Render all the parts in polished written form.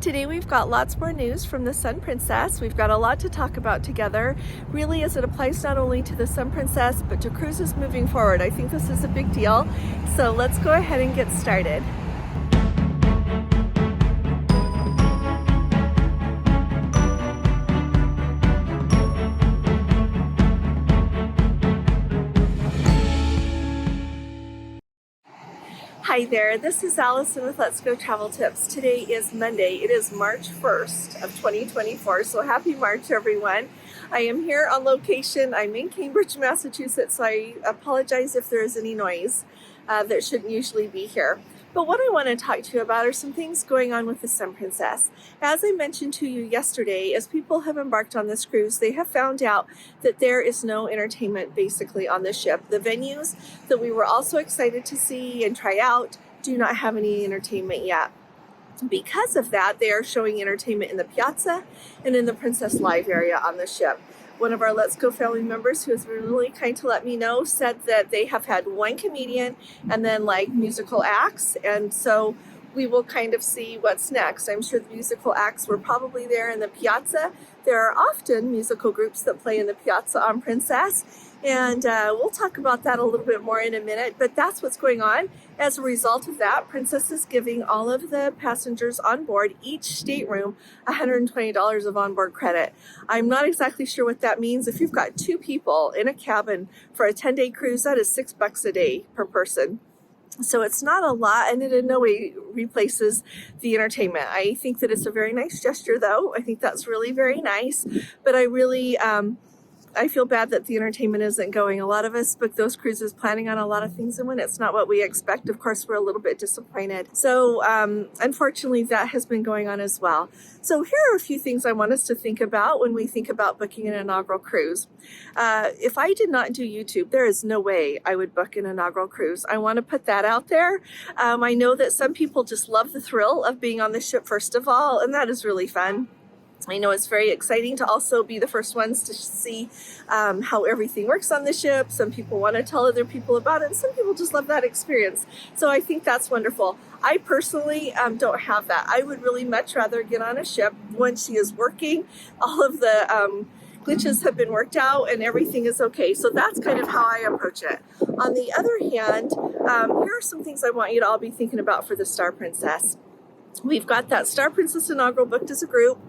Today we've got lots more news from the Sun Princess. We've got a lot to talk about together, really as it applies not only to the Sun Princess, but to cruises moving forward. I think this is a big deal. So let's go ahead and get started. Hi there, this is Allison with Let's Go Travel Tips. Today is Monday. It is March 1st of 2024, so happy March everyone. I am here on location. I'm in Cambridge, Massachusetts, so I apologize if there is any noise that shouldn't usually be here. But what I want to talk to you about are some things going on with the Sun Princess. As I mentioned to you yesterday, as people have embarked on this cruise, they have found out that there is no entertainment basically on the ship. The venues that we were also excited to see and try out do not have any entertainment yet. Because of that, they are showing entertainment in the piazza and in the Princess Live area on the ship. One of our Let's Go family members, who has been really kind to let me know, said that they have had one comedian and then like musical acts, and so we will kind of see what's next. I'm sure the musical acts were probably there in the piazza. There are often musical groups that play in the piazza on Princess, and we'll talk about that a little bit more in a minute, but that's what's going on. As a result of that, Princess is giving all of the passengers on board, each stateroom, $120 of onboard credit. I'm not exactly sure what that means. If you've got two people in a cabin for a 10-day cruise, that is $6 a day per person. So it's not a lot, and it in no way replaces the entertainment. I think that it's a very nice gesture, though. I think that's really very nice, but I feel bad that the entertainment isn't going. A lot of us book those cruises planning on a lot of things, and when it's not what we expect, of course, we're a little bit disappointed. So unfortunately, that has been going on as well. So here are a few things I want us to think about when we think about booking an inaugural cruise. If I did not do YouTube, there is no way I would book an inaugural cruise. I want to put that out there. I know that some people just love the thrill of being on the ship, first of all, and that is really fun. I know it's very exciting to also be the first ones to see how everything works on the ship. Some people want to tell other people about it, and some people just love that experience. So I think that's wonderful. I personally don't have that. I would really much rather get on a ship when she is working, all of the glitches have been worked out and everything is okay. So that's kind of how I approach it. On the other hand, here are some things I want you to all be thinking about for the Star Princess. We've got that Star Princess inaugural booked as a group,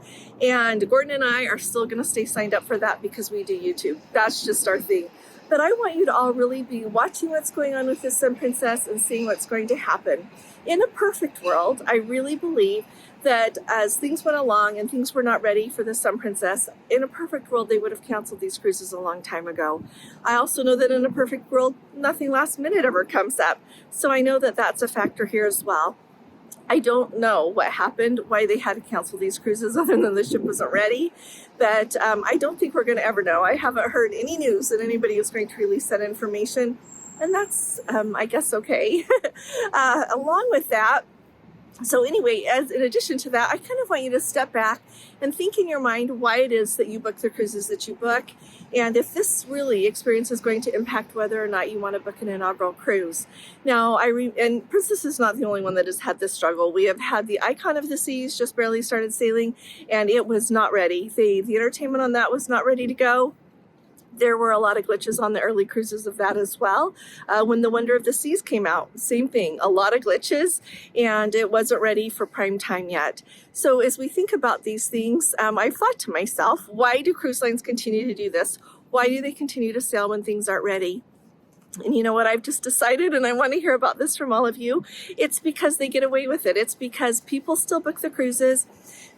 and Gordon and I are still going to stay signed up for that because we do YouTube. That's just our thing. But I want you to all really be watching what's going on with the Sun Princess and seeing what's going to happen. In a perfect world, I really believe that as things went along and things were not ready for the Sun Princess, in a perfect world, they would have canceled these cruises a long time ago. I also know that in a perfect world, nothing last minute ever comes up. So I know that that's a factor here as well. I don't know what happened, why they had to cancel these cruises other than the ship wasn't ready, but I don't think we're going to ever know. I haven't heard any news that anybody is going to release that information, and that's, I guess, okay. Along with that, so anyway, in addition to that, I kind of want you to step back and think in your mind why it is that you book the cruises that you book, and if this really experience is going to impact whether or not you want to book an inaugural cruise. Now, and Princess is not the only one that has had this struggle. We have had the Icon of the Seas just barely started sailing, and it was not ready. The entertainment on that was not ready to go. There were a lot of glitches on the early cruises of that as well. When the Wonder of the Seas came out, same thing, a lot of glitches, and it wasn't ready for prime time yet. So as we think about these things, I've thought to myself, why do cruise lines continue to do this? Why do they continue to sail when things aren't ready? And you know what I've just decided, and I want to hear about this from all of you, it's because they get away with it. It's because people still book the cruises,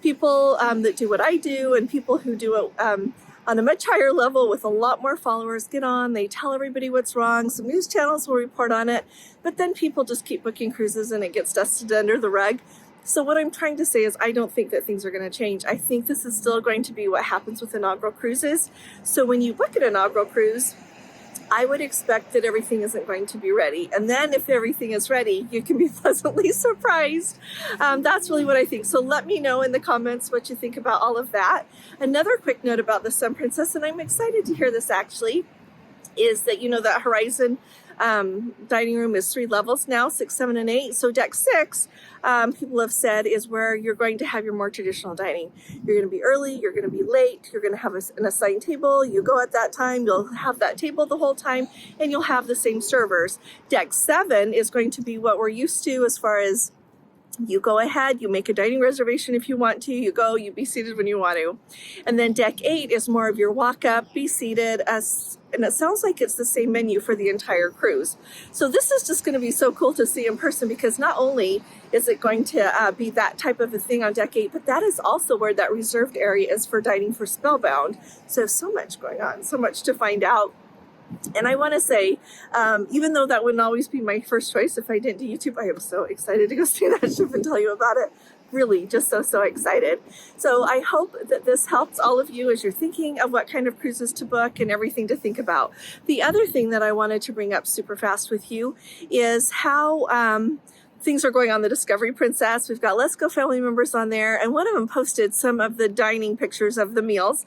people that do what I do, and people who do it on a much higher level with a lot more followers get on, they tell everybody what's wrong, some news channels will report on it, but then people just keep booking cruises and it gets dusted under the rug. So what I'm trying to say is I don't think that things are going to change. I think this is still going to be what happens with inaugural cruises. So when you book an inaugural cruise, I would expect that everything isn't going to be ready. And then if everything is ready, you can be pleasantly surprised. That's really what I think. So let me know in the comments what you think about all of that. Another quick note about the Sun Princess, and I'm excited to hear this actually, is that, you know, that Horizon Dining room is 3 levels now, 6, 7, and 8. So deck 6, people have said, is where you're going to have your more traditional dining. You're going to be early, you're going to be late, you're going to have an assigned table. You go at that time, you'll have that table the whole time, and you'll have the same servers. Deck 7 is going to be what we're used to as far as you go ahead, you make a dining reservation if you want to, you go, you be seated when you want to. And then deck 8 is more of your walk up, be seated, and it sounds like it's the same menu for the entire cruise. So this is just going to be so cool to see in person, because not only is it going to be that type of a thing on deck 8, but that is also where that reserved area is for dining for Spellbound. So much going on, so much to find out. And I want to say, even though that wouldn't always be my first choice if I didn't do YouTube, I am so excited to go see that ship and tell you about it. Really, just so excited. So I hope that this helps all of you as you're thinking of what kind of cruises to book and everything to think about. The other thing that I wanted to bring up super fast with you is how things are going on the Discovery Princess. We've got Let's Go family members on there, and one of them posted some of the dining pictures of the meals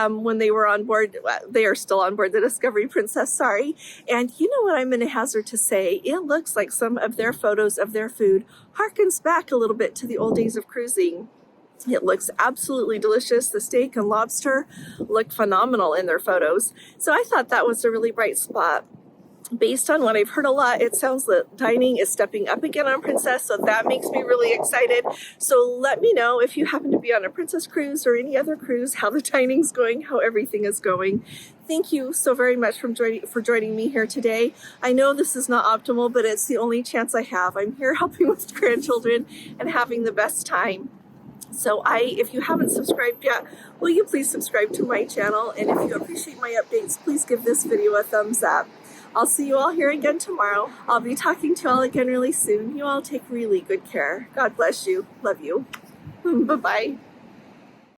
when they were on board. They are still on board the Discovery Princess, sorry. And you know what I'm going to hazard to say? It looks like some of their photos of their food harkens back a little bit to the old days of cruising. It looks absolutely delicious. The steak and lobster look phenomenal in their photos. So I thought that was a really bright spot. Based on what I've heard a lot, it sounds that dining is stepping up again on Princess, so that makes me really excited. So let me know if you happen to be on a Princess cruise or any other cruise, how the dining's going, how everything is going. Thank you so very much for joining me here today. I know this is not optimal, but it's the only chance I have. I'm here helping with grandchildren and having the best time. So if you haven't subscribed yet, will you please subscribe to my channel? And if you appreciate my updates, please give this video a thumbs up. I'll see you all here again tomorrow. I'll be talking to you all again really soon. You all take really good care. God bless you. Love you. Bye-bye.